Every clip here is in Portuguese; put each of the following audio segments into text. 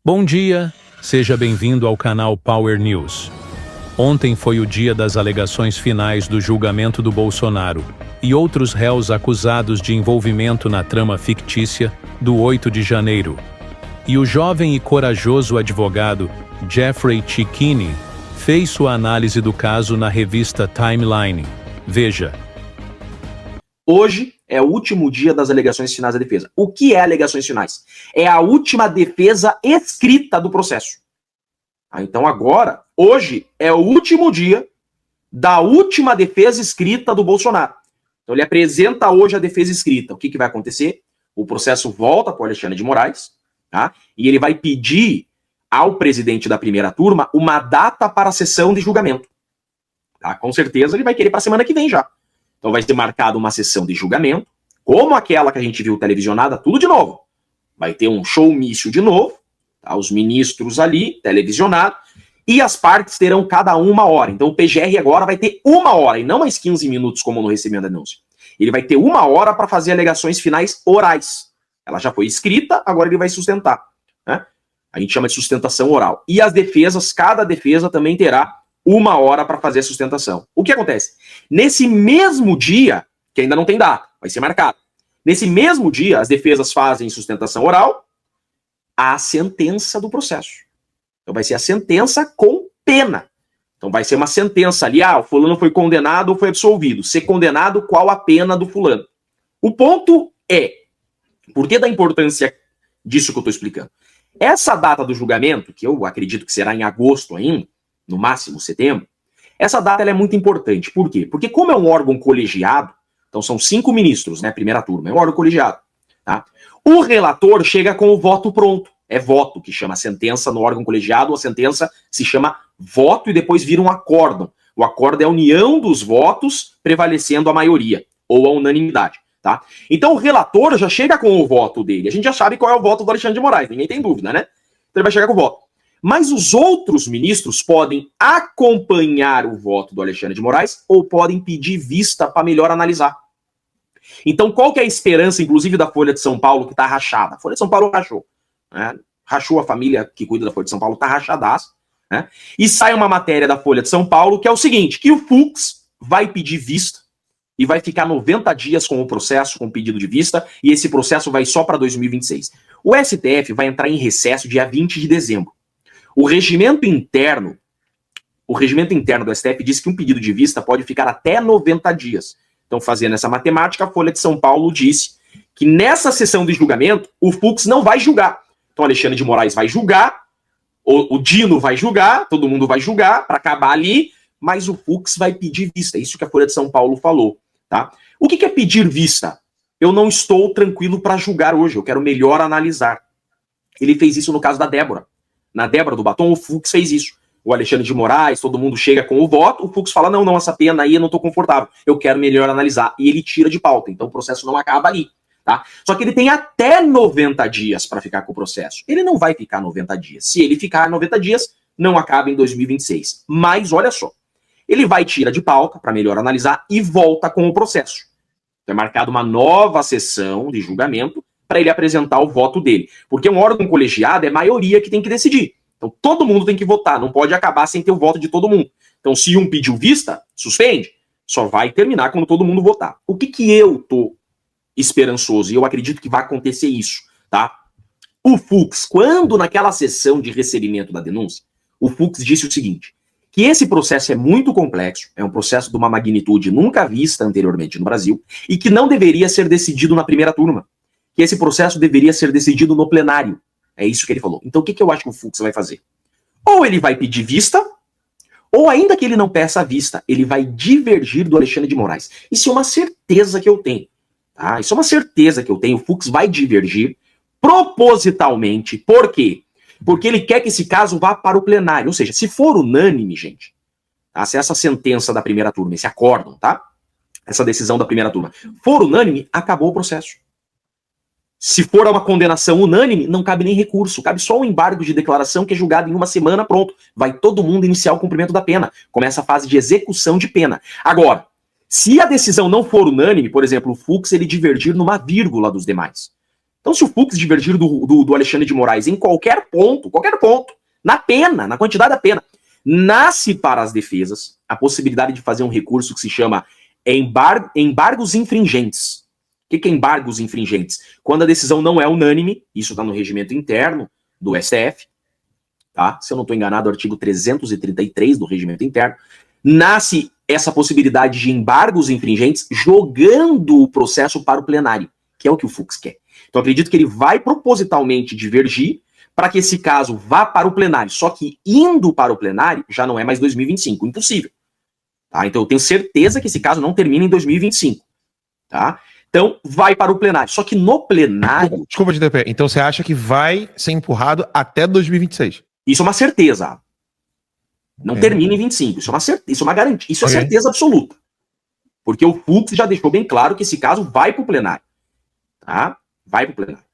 Bom dia, seja bem-vindo ao canal Power News. Ontem foi o dia das alegações finais do julgamento do Bolsonaro e outros réus acusados de envolvimento na trama fictícia do 8 de janeiro. E o jovem e corajoso advogado Jeffrey Cicchini fez sua análise do caso na revista Timeline. Veja. Hoje é o último dia das alegações finais da defesa. O que é alegações finais? É a última defesa escrita do processo. Então agora, hoje, é o último dia da última defesa escrita do Bolsonaro. Então ele apresenta hoje a defesa escrita. O que vai acontecer? O processo volta para o Alexandre de Moraes, tá? E ele vai pedir ao presidente da primeira turma uma data para a sessão de julgamento. Tá? Com certeza ele vai querer para a semana que vem já. Então vai ser marcada uma sessão de julgamento, como aquela que a gente viu televisionada, tudo de novo. Vai ter um showmício de novo, tá? Os ministros ali, televisionado, e as partes terão cada uma hora. Então o PGR agora vai ter 1 hora, e não mais 15 minutos como no recebimento da denúncia. Ele vai ter 1 hora para fazer alegações finais orais. Ela já foi escrita, agora ele vai sustentar, né? A gente chama de sustentação oral. E as defesas, cada defesa também terá 1 hora para fazer a sustentação. O que acontece? Nesse mesmo dia, que ainda não tem data, vai ser marcado. Nesse mesmo dia, as defesas fazem sustentação oral, a sentença do processo. Então vai ser a sentença com pena. Então vai ser uma sentença ali, o fulano foi condenado ou foi absolvido. Ser condenado, qual a pena do fulano? O ponto é, por que da importância disso que eu estou explicando? Essa data do julgamento, que eu acredito que será em agosto ainda, no máximo setembro, essa data ela é muito importante. Por quê? Porque como é um órgão colegiado, então são 5 ministros, né, primeira turma, é um órgão colegiado, tá? O relator chega com o voto pronto. É voto que chama sentença no órgão colegiado, a sentença se chama voto e depois vira um acórdão. O acórdão é a união dos votos prevalecendo a maioria, ou a unanimidade, tá? Então o relator já chega com o voto dele. A gente já sabe qual é o voto do Alexandre de Moraes, ninguém tem dúvida, né? Então ele vai chegar com o voto. Mas os outros ministros podem acompanhar o voto do Alexandre de Moraes ou podem pedir vista para melhor analisar. Então, qual que é a esperança, inclusive, da Folha de São Paulo, que está rachada? A Folha de São Paulo rachou. Né? Rachou, a família que cuida da Folha de São Paulo está rachadaço. Né? E sai uma matéria da Folha de São Paulo que é o seguinte, que o Fux vai pedir vista e vai ficar 90 dias com o processo, com o pedido de vista, e esse processo vai só para 2026. O STF vai entrar em recesso dia 20 de dezembro. O regimento interno do STF diz que um pedido de vista pode ficar até 90 dias. Então, fazendo essa matemática, a Folha de São Paulo disse que nessa sessão de julgamento, o Fux não vai julgar. Então, Alexandre de Moraes vai julgar, o Dino vai julgar, todo mundo vai julgar para acabar ali, mas o Fux vai pedir vista. É isso que a Folha de São Paulo falou, tá? O que é pedir vista? Eu não estou tranquilo para julgar hoje, eu quero melhor analisar. Ele fez isso no caso da Débora. Na Débora do Batom, o Fux fez isso. O Alexandre de Moraes, todo mundo chega com o voto, o Fux fala, não, essa pena aí eu não tô confortável, eu quero melhor analisar. E ele tira de pauta, então o processo não acaba ali, tá? Só que ele tem até 90 dias para ficar com o processo. Ele não vai ficar 90 dias. Se ele ficar 90 dias, não acaba em 2026. Mas, olha só, ele vai tirar de pauta para melhor analisar e volta com o processo. Então é marcada uma nova sessão de julgamento para ele apresentar o voto dele. Porque um órgão colegiado é maioria que tem que decidir. Então todo mundo tem que votar, não pode acabar sem ter o voto de todo mundo. Então se um pediu vista, suspende, só vai terminar quando todo mundo votar. O que eu tô esperançoso, e eu acredito que vai acontecer isso, tá? O Fux, quando naquela sessão de recebimento da denúncia, o Fux disse o seguinte, que esse processo é muito complexo, é um processo de uma magnitude nunca vista anteriormente no Brasil, e que não deveria ser decidido na primeira turma. Que esse processo deveria ser decidido no plenário. É isso que ele falou. Então o que eu acho que o Fux vai fazer? Ou ele vai pedir vista, ou ainda que ele não peça a vista, ele vai divergir do Alexandre de Moraes. Isso é uma certeza que eu tenho. Tá? Isso é uma certeza que eu tenho. O Fux vai divergir propositalmente. Por quê? Porque ele quer que esse caso vá para o plenário. Ou seja, se for unânime, gente, tá? Se essa sentença da primeira turma, esse acórdão, tá? Essa decisão da primeira turma for unânime, acabou o processo. Se for uma condenação unânime, não cabe nem recurso, cabe só um embargo de declaração que é julgado em 1 semana, pronto. Vai todo mundo iniciar o cumprimento da pena. Começa a fase de execução de pena. Agora, se a decisão não for unânime, por exemplo, o Fux ele divergir numa vírgula dos demais. Então, se o Fux divergir do Alexandre de Moraes em qualquer ponto, na pena, na quantidade da pena, nasce para as defesas a possibilidade de fazer um recurso que se chama embargos infringentes. O que é embargos infringentes? Quando a decisão não é unânime, isso está no regimento interno do STF, tá? Se eu não estou enganado, artigo 333 do regimento interno, nasce essa possibilidade de embargos infringentes jogando o processo para o plenário, que é o que o Fux quer. Então, acredito que ele vai propositalmente divergir para que esse caso vá para o plenário. Só que indo para o plenário já não é mais 2025, impossível. Tá? Então, eu tenho certeza que esse caso não termina em 2025. Tá? Então, vai para o plenário. Só que no plenário... Desculpa te interromper. Então, você acha que vai ser empurrado até 2026? Isso é uma certeza. Não termina em 25. Isso é uma certeza, isso é uma garantia. Isso é certeza absoluta. Porque o Fux já deixou bem claro que esse caso vai para o plenário. Tá? Vai para o plenário.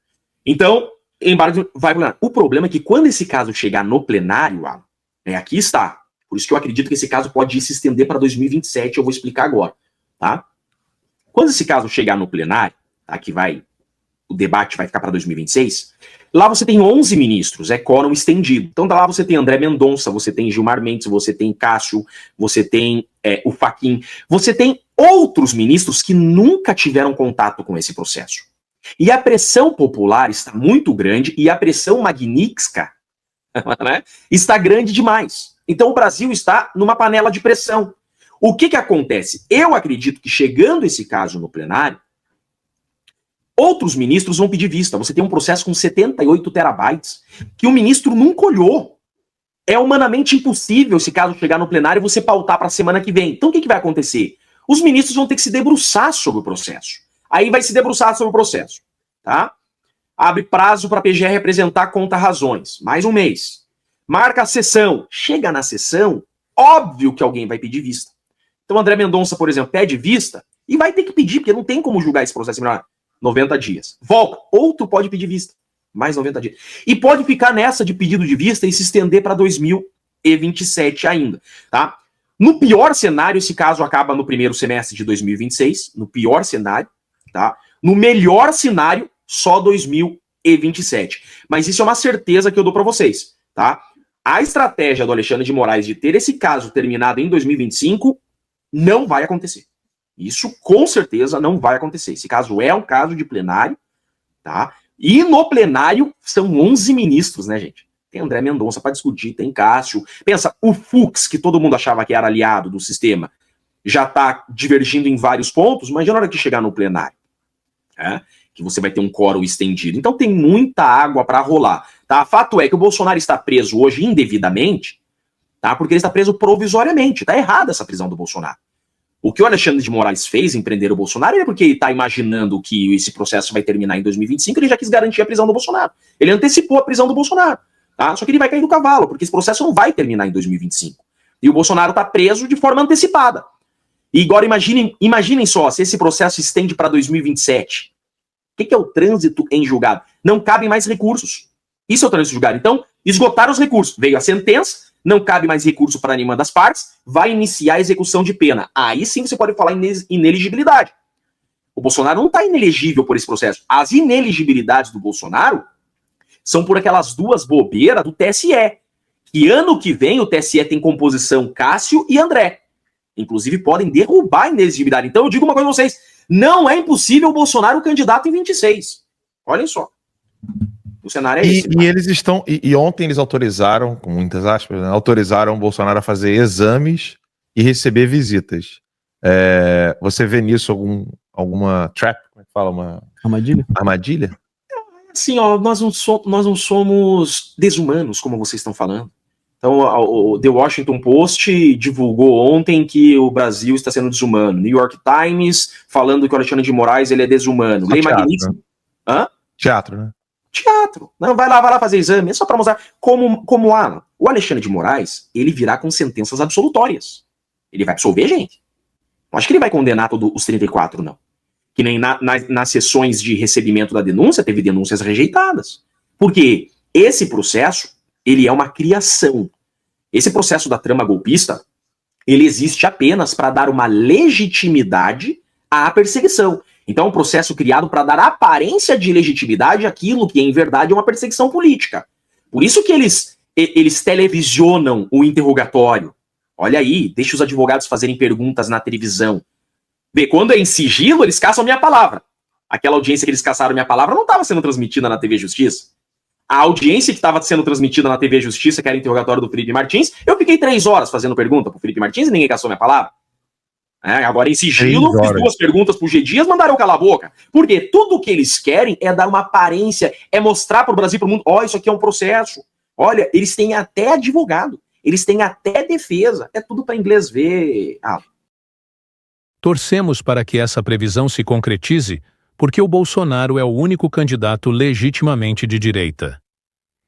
Então, embargo vai para o plenário. O problema é que quando esse caso chegar no plenário, aqui está. Por isso que eu acredito que esse caso pode se estender para 2027, eu vou explicar agora. Tá? Quando esse caso chegar no plenário, tá, o debate vai ficar para 2026, lá você tem 11 ministros, é quórum estendido. Então lá você tem André Mendonça, você tem Gilmar Mendes, você tem Cássio, você tem o Fachin, você tem outros ministros que nunca tiveram contato com esse processo. E a pressão popular está muito grande e a pressão magnífica, né, está grande demais. Então o Brasil está numa panela de pressão. O que acontece? Eu acredito que chegando esse caso no plenário, outros ministros vão pedir vista. Você tem um processo com 78 terabytes que o ministro nunca olhou. É humanamente impossível, esse caso chegar no plenário, você pautar para a semana que vem. Então o que vai acontecer? Os ministros vão ter que se debruçar sobre o processo. Aí vai se debruçar sobre o processo. Tá? Abre prazo para a PGR apresentar conta-razões. Mais um mês. Marca a sessão. Chega na sessão, óbvio que alguém vai pedir vista. Então André Mendonça, por exemplo, pede vista e vai ter que pedir, porque não tem como julgar esse processo em 90 dias. Volta. Outro pode pedir vista. Mais 90 dias. E pode ficar nessa de pedido de vista e se estender para 2027 ainda. Tá? No pior cenário, esse caso acaba no primeiro semestre de 2026. No pior cenário. Tá? No melhor cenário, só 2027. Mas isso é uma certeza que eu dou para vocês. Tá? A estratégia do Alexandre de Moraes de ter esse caso terminado em 2025 não vai acontecer. Isso com certeza não vai acontecer. Esse caso é um caso de plenário, tá? E no plenário são 11 ministros, né, gente? Tem André Mendonça para discutir, tem Cássio. Pensa, o Fux, que todo mundo achava que era aliado do sistema, já está divergindo em vários pontos, mas na hora que chegar no plenário, que você vai ter um quórum estendido. Então tem muita água para rolar, tá? Fato é que o Bolsonaro está preso hoje indevidamente, tá? Porque ele está preso provisoriamente. Tá errada essa prisão do Bolsonaro. O que o Alexandre de Moraes fez em prender o Bolsonaro é porque ele está imaginando que esse processo vai terminar em 2025, ele já quis garantir a prisão do Bolsonaro. Ele antecipou a prisão do Bolsonaro, tá? Só que ele vai cair do cavalo, porque esse processo não vai terminar em 2025. E o Bolsonaro está preso de forma antecipada. E agora imaginem só, se esse processo estende para 2027, o que é o trânsito em julgado? Não cabem mais recursos. Isso é o trânsito em julgado. Então, esgotaram os recursos. Veio a sentença, não cabe mais recurso para nenhuma das partes, vai iniciar a execução de pena. Aí sim você pode falar em ineligibilidade. O Bolsonaro não está inelegível por esse processo. As ineligibilidades do Bolsonaro são por aquelas duas bobeiras do TSE. E ano que vem o TSE tem composição Cássio e André. Inclusive podem derrubar a inelegibilidade. Então eu digo uma coisa pra vocês, não é impossível o Bolsonaro candidato em 26. Olhem só. O cenário é esse. E eles estão. E ontem eles autorizaram, com muitas aspas, né, autorizaram o Bolsonaro a fazer exames e receber visitas. Você vê nisso alguma trap? Como é que fala? Uma armadilha? Armadilha? Assim, ó, nós não somos desumanos, como vocês estão falando. Então, o The Washington Post divulgou ontem que o Brasil está sendo desumano. New York Times falando que o Alexandre de Moraes ele é desumano. Lei Magnífica. Né? Hã? Teatro, né? Teatro. Não, vai lá fazer exame. É só para mostrar como o Alexandre de Moraes, ele virá com sentenças absolutórias. Ele vai absolver gente. Não acho que ele vai condenar todos os 34, não. Que nem nas sessões de recebimento da denúncia, teve denúncias rejeitadas. Porque esse processo, ele é uma criação. Esse processo da trama golpista, ele existe apenas para dar uma legitimidade à perseguição. Então é um processo criado para dar aparência de legitimidade àquilo que, em verdade, é uma perseguição política. Por isso que eles televisionam o interrogatório. Olha aí, deixa os advogados fazerem perguntas na televisão. Vê, quando é em sigilo, eles caçam minha palavra. Aquela audiência que eles caçaram minha palavra não estava sendo transmitida na TV Justiça. A audiência que estava sendo transmitida na TV Justiça, que era o interrogatório do Felipe Martins, eu fiquei 3 horas fazendo pergunta pro Felipe Martins e ninguém caçou minha palavra. Agora, em sigilo, fiz 2 perguntas pro G Dias, mandaram calar a boca. Porque tudo o que eles querem é dar uma aparência, é mostrar pro Brasil, pro mundo, ó, isso aqui é um processo. Olha, eles têm até advogado, eles têm até defesa, é tudo para inglês ver. Torcemos para que essa previsão se concretize, porque o Bolsonaro é o único candidato legitimamente de direita.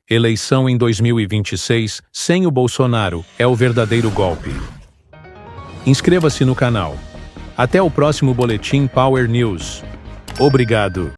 Eleição em 2026, sem o Bolsonaro, é o verdadeiro golpe. Inscreva-se no canal. Até o próximo Boletim Power News. Obrigado.